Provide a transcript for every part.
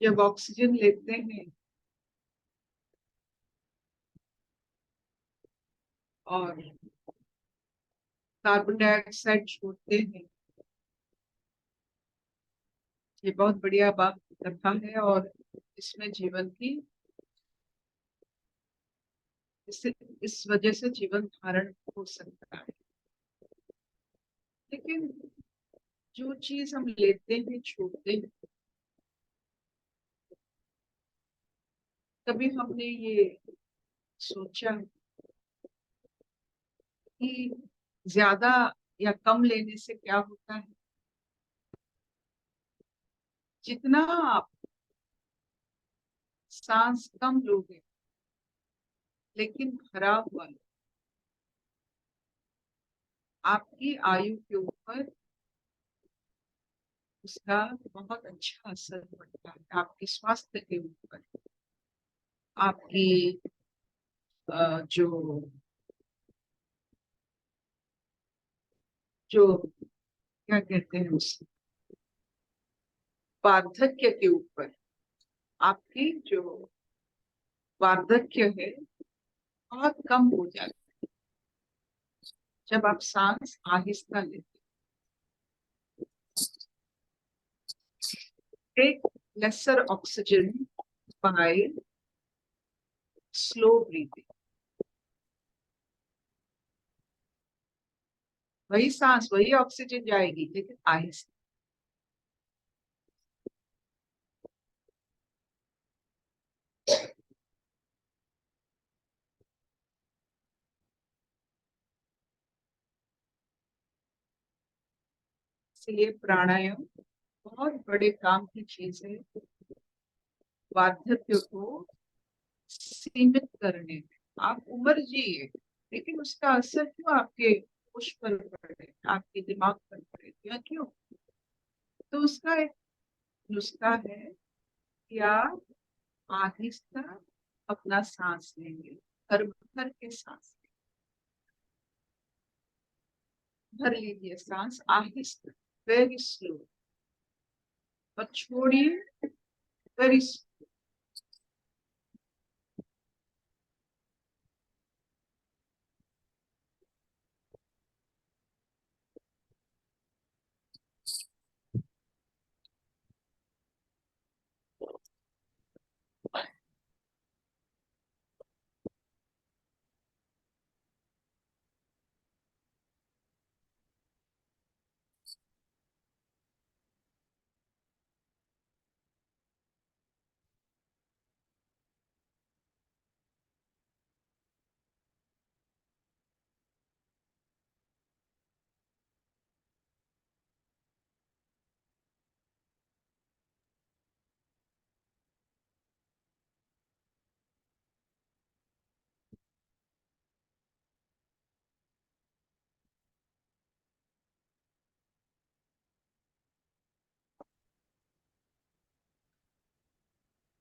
जब ऑक्सीजन लेते हैं और कार्बन डाइऑक्साइड छोड़ते हैं, ये बहुत बढ़िया बात कथा है और इसमें जीवन की इस वजह से जीवन धारण हो सकता है। लेकिन जो चीज हम लेते हैं छोड़ते हैं, कभी हमने ये सोचा कि ज्यादा या कम लेने से क्या होता है? जितना आप सांस कम लोगे लेकिन भरा हुआ लो, आपकी आयु के ऊपर उसका बहुत अच्छा असर पड़ता है, आपके स्वास्थ्य के ऊपर, आपकी जो जो क्या कहते हैं उस वार्धक्य के ऊपर, आपकी जो वार्धक्य है बहुत कम हो जाता है जब आप सांस आहिस्ता लेते। Take lesser oxygen by slow breathing. वही सांस वही ऑक्सीजन जाएगी लेकिन आहिस्ता। इसलिए प्राणायाम बहुत बड़े काम की चीज है वार्धक्य को सीमित करने में। आप उम्र जिए लेकिन उसका असर क्यों आपके होश पर पड़े, आपके दिमाग पर पड़े, या क्यों? तो उसका एक नुस्खा है कि आप आहिस्ता अपना सांस लेंगे, भर भर के सांस भर लीजिए, सांस आहिस्ता, वेरी स्लो, और छोड़िए वेरी।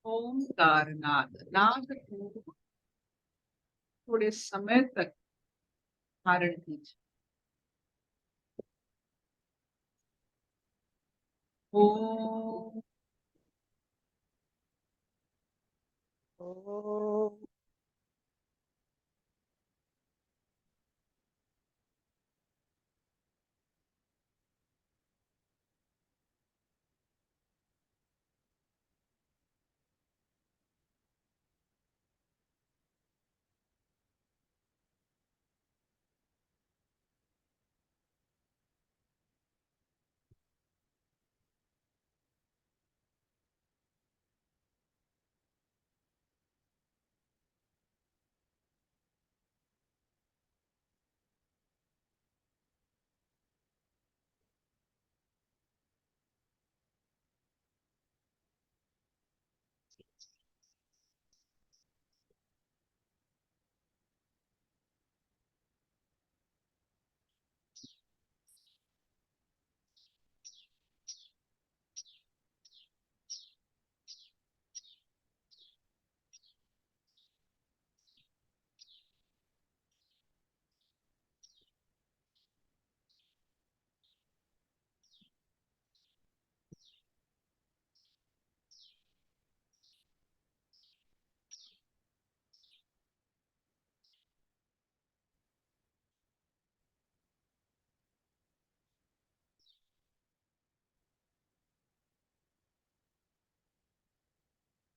ओमकार नाद, नाद को थोड़े समय तक धारण कीजिए। ओम ओम।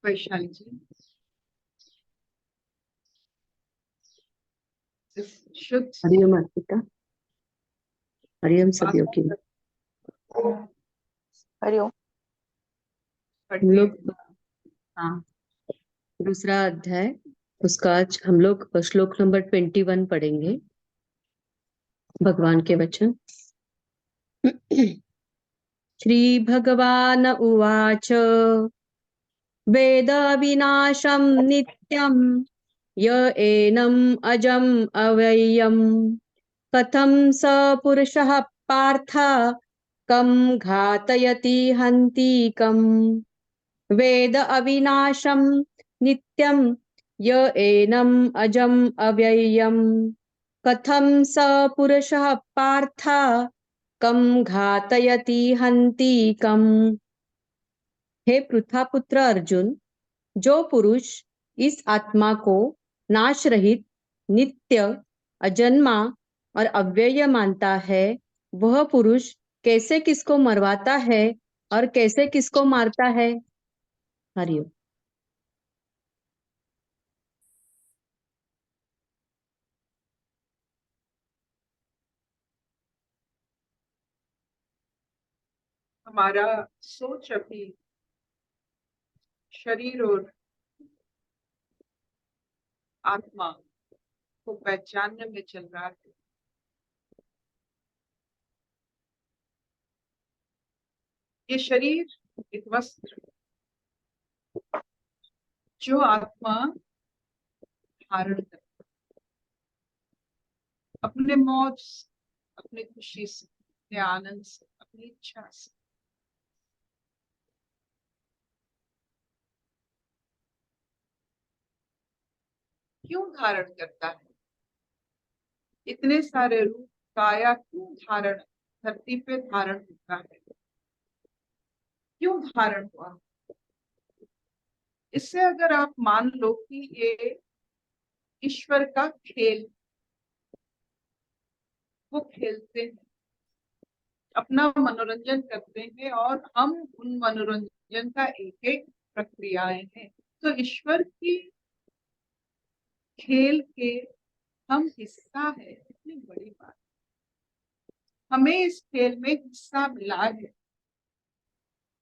वैशाली जी, इस शुद्ध हरिओम अर्पिता, हरिओम सभी की। हरिओम। हम लोग हाँ दूसरा अध्याय, उसका आज हम लोग श्लोक नंबर 21 पढ़ेंगे। भगवान के वचन। श्री भगवान उवाच वेद विनाशम नित्यम य एनम अजम अव्ययम कथम स पुरुषः पार्थ कम घातयति हन्तिकम्। वेद अविनाशम नित्यम य एनम अजम अव्ययम कथम स पुरुषः पार्थ कम घातयति हन्तिकम्। हे पृथापुत्र अर्जुन, जो पुरुष इस आत्मा को नाश रहित, नित्य, अजन्मा और अव्यय मानता है, वह पुरुष कैसे किसको मरवाता है और कैसे किसको मारता है। हरिओम। हमारा सोच अभी शरीर और आत्मा को पहचानने में चल रहा है। ये शरीर एक वस्त्र, जो आत्मा धारण करता अपने मौज से, अपनी खुशी से, अपने आनंद से, अपनी इच्छा से। क्यों धारण करता है? इतने सारे रूप काया क्यों धारण धरती पे धारण होता है? क्यों धारण हुआ? इससे अगर आप मान लो कि ये ईश्वर का खेल, वो खेलते हैं, अपना मनोरंजन करते हैं और हम उन मनोरंजन का एक एक प्रक्रियाएं हैं। तो ईश्वर की खेल के हम हिस्सा है, इतनी बड़ी बात। हमें इस खेल में हिस्सा मिला है।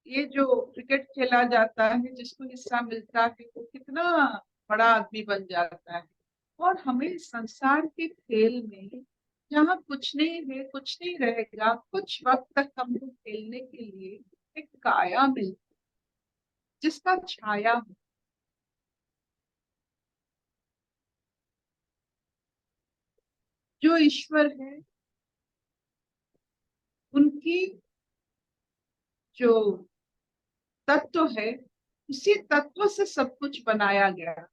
ये जो क्रिकेट खेला जाता है, जिसको हिस्सा मिलता है वो कितना बड़ा आदमी बन जाता है। और हमें संसार के खेल में, जहाँ कुछ नहीं है, कुछ नहीं रहेगा, कुछ वक्त तक हमको खेलने के लिए एक काया मिलती, जिसका छाया हो। जो ईश्वर है, उनकी जो तत्व है, उसी तत्व से सब कुछ बनाया गया।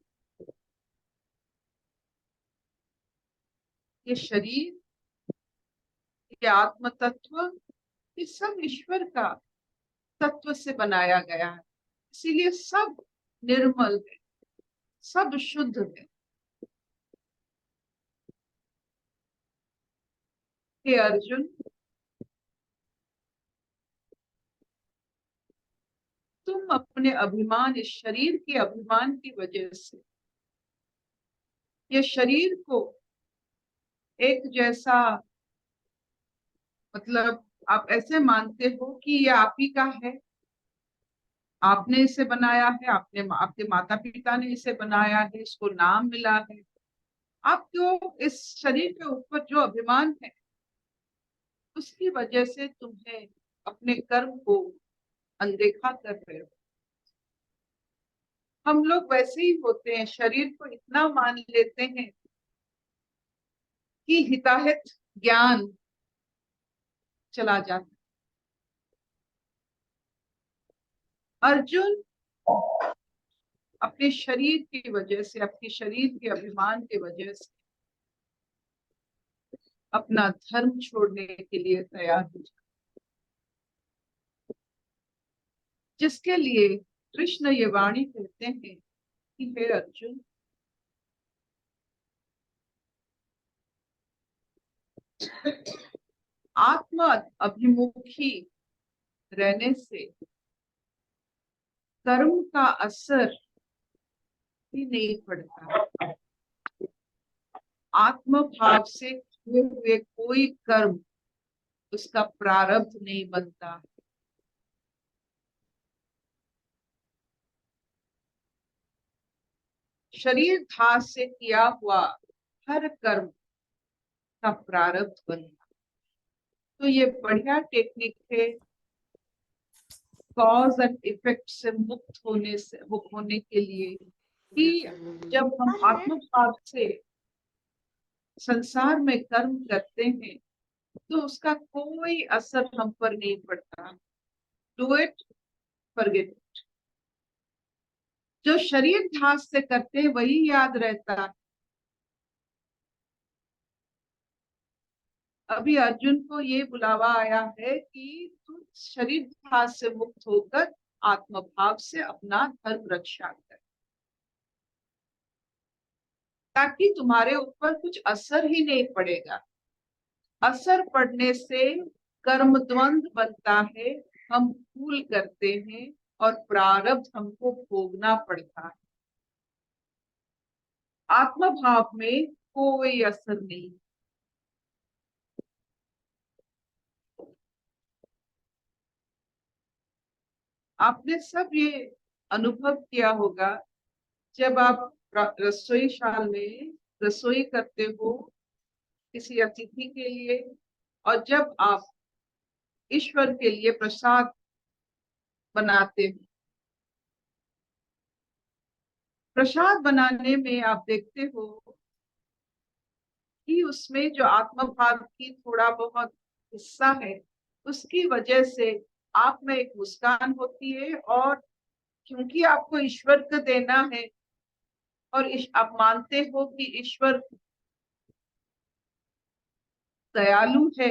ये शरीर, ये आत्म तत्व, ये सब ईश्वर का तत्व से बनाया गया है। इसीलिए सब निर्मल है, सब शुद्ध है। हे अर्जुन, तुम अपने अभिमान, इस शरीर के अभिमान की वजह से ये शरीर को एक जैसा, मतलब आप ऐसे मानते हो कि ये आप ही का है, आपने इसे बनाया है, आपने आपके माता पिता ने इसे बनाया है, इसको नाम मिला है। आपको इस शरीर के ऊपर जो अभिमान है, उसकी वजह से तुम्हें अपने कर्म को अनदेखा कर रहे हो। हम लोग वैसे ही होते हैं, शरीर को इतना मान लेते हैं कि हिताहित ज्ञान चला जाता है। अर्जुन अपने शरीर की वजह से, अपने शरीर के अभिमान की वजह से अपना धर्म छोड़ने के लिए तैयार हो जाता, जिसके लिए कृष्ण ये वाणी कहते हैं कि हे अर्जुन, आत्म अभिमुखी रहने से कर्म का असर भी नहीं पड़ता। आत्म भाव से किए हुए कोई कर्म उसका प्रारब्ध नहीं बनता। शरीर ध्यास से किया हुआ हर कर्म का प्रारब्ध बनता। तो ये बढ़िया टेक्निक है कॉज एंड इफेक्ट से मुक्त होने के लिए, कि जब हम आत्म भाव से संसार में कर्म करते हैं तो उसका कोई असर हम पर नहीं पड़ता। Do it, forget. जो शरीर ध्यास से करते हैं वही याद रहता। अभी अर्जुन को ये बुलावा आया है कि तू शरीर ध्यास से मुक्त होकर आत्म भाव से अपना धर्म रक्षा कर, ताकि तुम्हारे ऊपर कुछ असर ही नहीं पड़ेगा। असर पड़ने से कर्म द्वंद बनता है, हम भूल करते हैं और प्रारब्ध हमको भोगना पड़ता है। आत्म भाव में कोई असर नहीं। आपने सब ये अनुभव किया होगा जब आप रसोई शाल में रसोई करते हो किसी अतिथि के लिए, और जब आप ईश्वर के लिए प्रसाद बनाते हो। प्रसाद बनाने में आप देखते हो कि उसमें जो आत्मभाव की थोड़ा बहुत हिस्सा है, उसकी वजह से आप में एक मुस्कान होती है, और क्योंकि आपको ईश्वर को देना है और आप मानते हो कि ईश्वर दयालु है,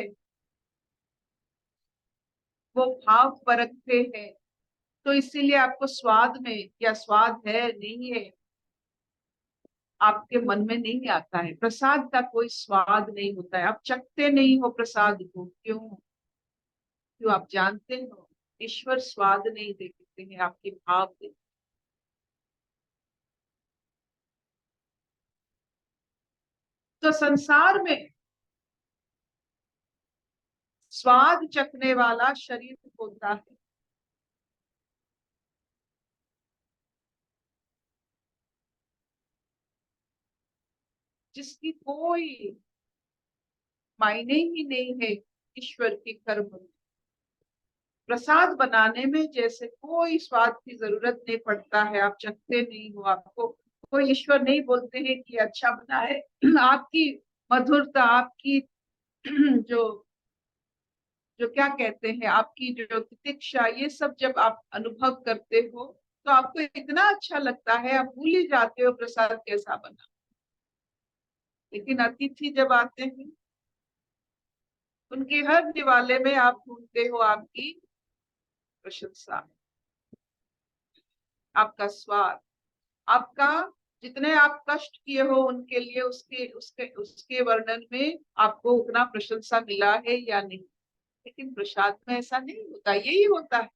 वो भाव परखते हैं, तो इसीलिए आपको स्वाद में, या स्वाद है नहीं है, आपके मन में नहीं आता है। प्रसाद का कोई स्वाद नहीं होता है, आप चखते नहीं हो प्रसाद को। क्यों? क्यों? आप जानते हो ईश्वर स्वाद नहीं देखते हैं, आपके भाव देखते। तो संसार में स्वाद चखने वाला शरीर होता है, जिसकी कोई मायने ही नहीं है ईश्वर के कर्म में। प्रसाद बनाने में जैसे कोई स्वाद की जरूरत नहीं पड़ता है, आप चखते नहीं हो, आपको कोई ईश्वर नहीं बोलते हैं कि अच्छा बना है। आपकी मधुरता, आपकी जो जो क्या कहते हैं, आपकी जो तितिक्षा, ये सब जब आप अनुभव करते हो तो आपको इतना अच्छा लगता है, आप भूल ही जाते हो प्रसाद कैसा बना। लेकिन अतिथि जब आते हैं, उनके हर निवाले में आप ढूंढते हो आपकी प्रशंसा, आपका स्वाद, आपका जितने आप कष्ट किए हो उनके लिए, उसके उसके उसके वर्णन में आपको उतना प्रशंसा मिला है या नहीं। लेकिन प्रसाद में ऐसा नहीं होता। यही होता है,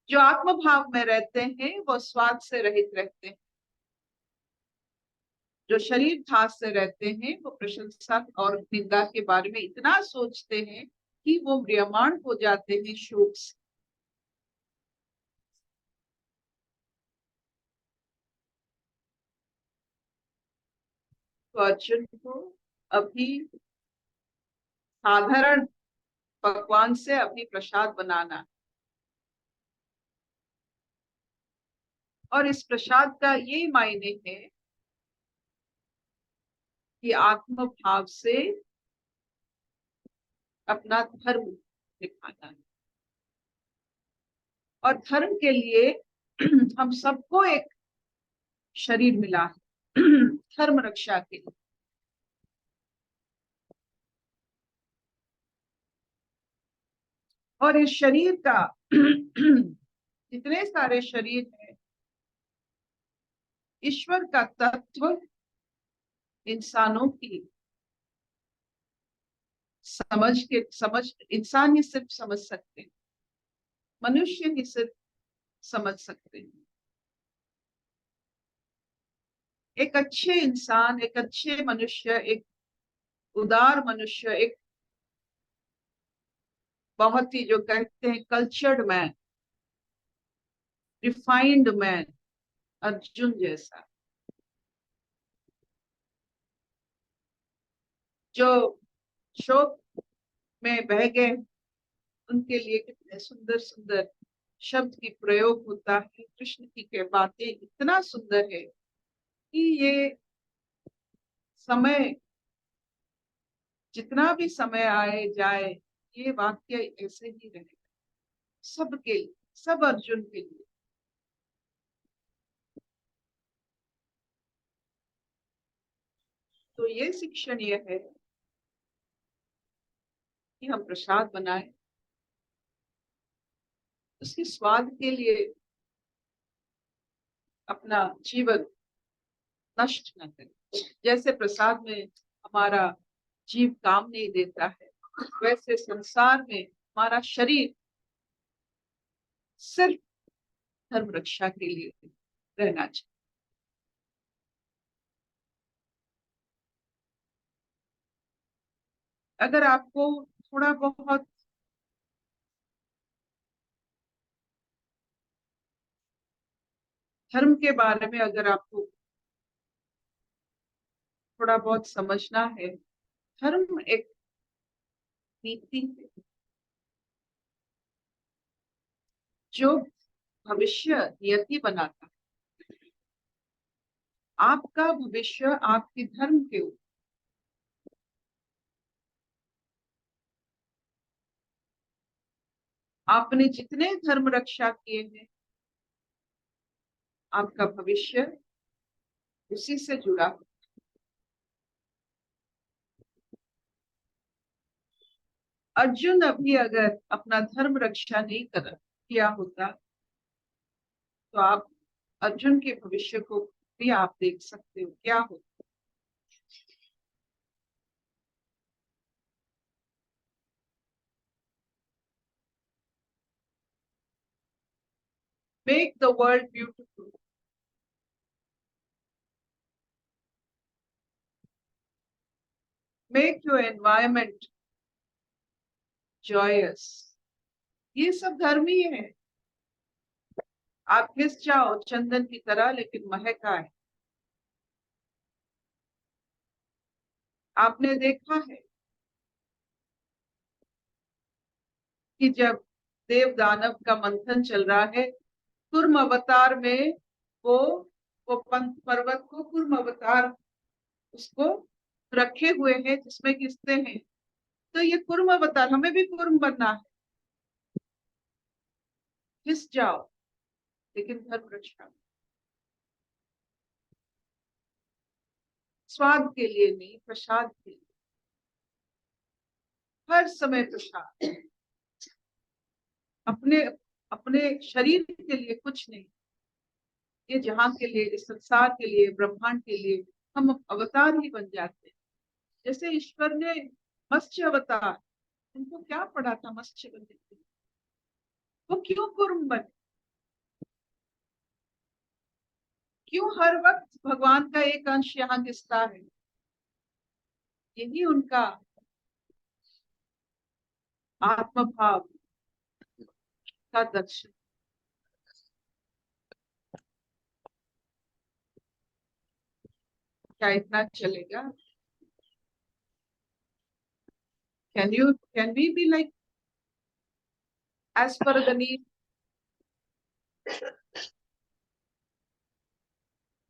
जो आत्म भाव में रहते हैं वो स्वाद से रहित रहते हैं। जो शरीर ध्यास से रहते हैं वो प्रशंसा और निंदा के बारे में इतना सोचते हैं कि वो म्रियमाण हो जाते हैं शोक से। तो अर्जुन को अभी साधारण पकवान से अभी प्रसाद बनाना, और इस प्रसाद का ये मायने है कि आत्म भाव से अपना धर्म दिखाना है। और धर्म के लिए हम सबको एक शरीर मिला है धर्म रक्षा के लिए। और इस शरीर का जितने सारे शरीर है, ईश्वर का तत्व इंसानों की समझ इंसान ही सिर्फ समझ सकते हैं, मनुष्य ही सिर्फ समझ सकते हैं। एक अच्छे इंसान, एक अच्छे मनुष्य, एक उदार मनुष्य, एक बहुत ही जो कहते हैं cultured man, refined man, Arjun जैसा, जो शोक में बह गए, उनके लिए कितने सुंदर सुंदर शब्द की प्रयोग होता है। कृष्ण की के बातें इतना सुंदर है कि ये समय, जितना भी समय आए जाए, ये वाक्य ऐसे ही रहेगा सबके लिए, सब अर्जुन के लिए। तो ये शिक्षण ये है कि हम प्रसाद बनाए, उसके स्वाद के लिए अपना जीवन नष्ट न करें। जैसे प्रसाद में हमारा जीव काम नहीं देता है, वैसे संसार में हमारा शरीर सिर्फ धर्म रक्षा के लिए रहना चाहिए। अगर आपको थोड़ा बहुत धर्म के बारे में, अगर आपको थोड़ा बहुत समझना है, धर्म एक नीति है जो भविष्य नियति बनाता है। आपका भविष्य आपके धर्म के ऊपर। आपने जितने धर्म रक्षा किए हैं, आपका भविष्य उसी से जुड़ा। अर्जुन अभी अगर अपना धर्म रक्षा नहीं किया होता, तो आप अर्जुन के भविष्य को भी आप देख सकते हो क्या होता। Make the world beautiful, make your environment joyous, ये सब धर्म ही है। आप घिस जाओ चंदन की तरह, लेकिन महक आए। आपने देखा है कि जब देव दानव का मंथन चल रहा है, कुर्म अवतार में वो पर्वत को कुर्म अवतार उसको रखे हुए हैं, जिसमें घिसते हैं। तो ये कुर्म अवतार, हमें भी कुर्म बनना है। घिस जाओ, लेकिन धर्म रक्षा, स्वाद के लिए नहीं, प्रसाद के लिए। हर समय प्रसाद, अपने अपने शरीर के लिए कुछ नहीं, ये जहां के लिए, इस संसार के लिए, ब्रह्मांड के लिए हम अवतार ही बन जाते हैं। जैसे ईश्वर ने मत्स्य अवतार, उनको क्या पड़ा था मत्स्य बनने के लिए? वो क्यों कुर्म बने? क्यों हर वक्त भगवान का एक अंश यहाँ दिसता है? यही उनका आत्मभाव का दर्शन। क्या इतना चलेगा? Can we be like as per the need?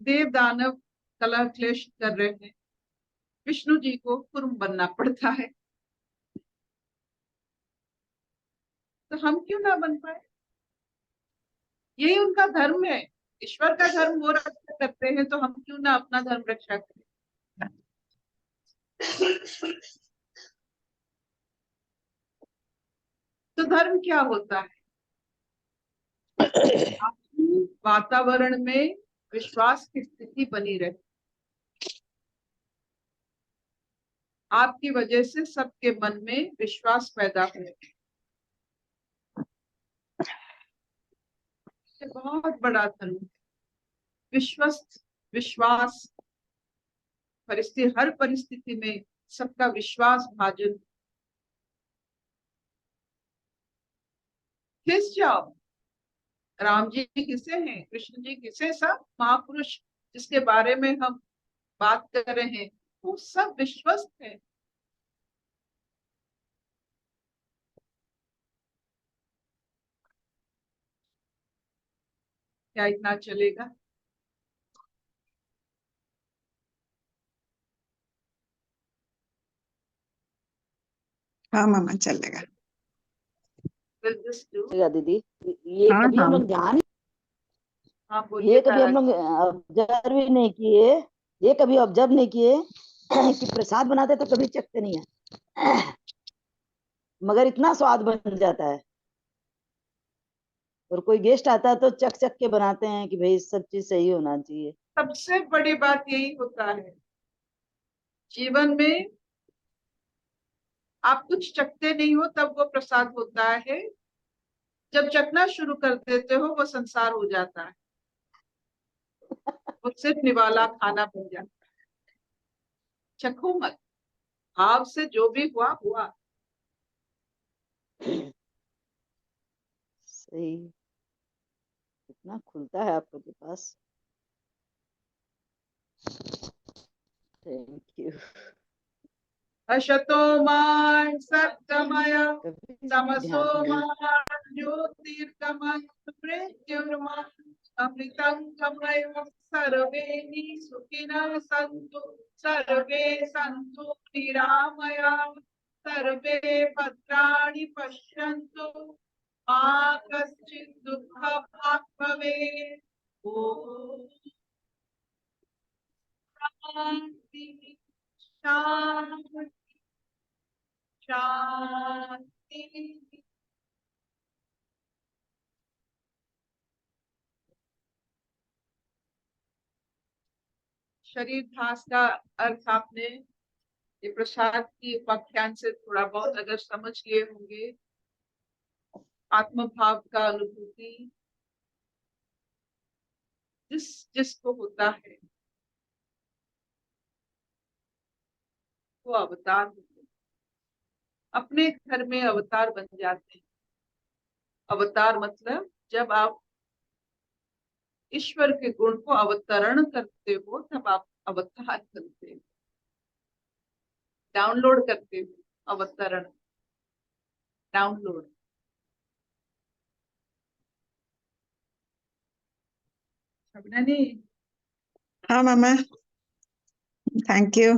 देव दानव कला क्लेश कर रहे हैं, विष्णु जी को कुर्म बनना पड़ता है, तो हम क्यों ना बन पाए? यही उनका धर्म है। ईश्वर का धर्म वो रक्षा करते हैं, तो हम क्यों ना अपना धर्म रक्षा करें? तो धर्म क्या होता है? वातावरण में विश्वास की स्थिति बनी रहे, आपकी वजह से सबके मन में विश्वास पैदा हो। ये बहुत बड़ा धर्म है। विश्वस्त, विश्वास, परिस्थिति, हर परिस्थिति में सबका विश्वास भाजन। खिस जाओ, राम जी किसे हैं, कृष्ण जी किसे, सब महापुरुष जिसके बारे में हम बात कर रहे हैं वो सब विश्वस्त है। क्या इतना चलेगा? हाँ मामा चलेगा। Will this do? चलेगा दीदी। ये हाँ कभी हम हाँ लोग ध्यान, हाँ बोलिए ये कभी तारा हम लोग जी। ऑब्जर्व ही नहीं किए, ये कभी ऑब्जर्व नहीं किए कि प्रसाद बनाते तो कभी चखते नहीं है, मगर इतना स्वाद बन जाता है। और कोई गेस्ट आता है तो चख चख के बनाते हैं कि भाई सब चीज सही होना चाहिए। सबसे बड़ी बात यही होता है जीवन में, आप कुछ चखते नहीं हो तब वो प्रसाद होता है, जब चखना शुरू कर देते हो वो संसार हो जाता है, वो सिर्फ निवाला खाना बन जाता है। चखो मत, भाव से जो भी हुआ हुआ। सही, इतना खुलता है आपके के पास। Thank you. असतो मा सत्तमय, कभी तमसो ध्यान नहीं। मा ज्योतिर्गमय, मृत्युर्मा अमृतं गमय। सर्वे सुखिनः सन्तु, सर्वे सन्तु निरामयाः, सर्वे भद्राणि पश्यन्तु, मा कश्चित् दुःखभाग् भवेत्। ॐ शान्ति शान्ति शांति। शरीर ध्यास का अर्थ आपने ये प्रसाद की उपाख्यान से थोड़ा बहुत अगर समझ लिए होंगे, आत्म भाव का अनुभूति जिस जिसको होता है वो अवतार होते हैं। अपने घर में अवतार बन जाते हैं। अवतार मतलब जब आप ईश्वर के गुण को अवतरण करते हो तब आप अवतार करते हो, डाउनलोड करते हो। अवतरण, डाउनलोड। समझा नहीं? हाँ मामा थैंक यू।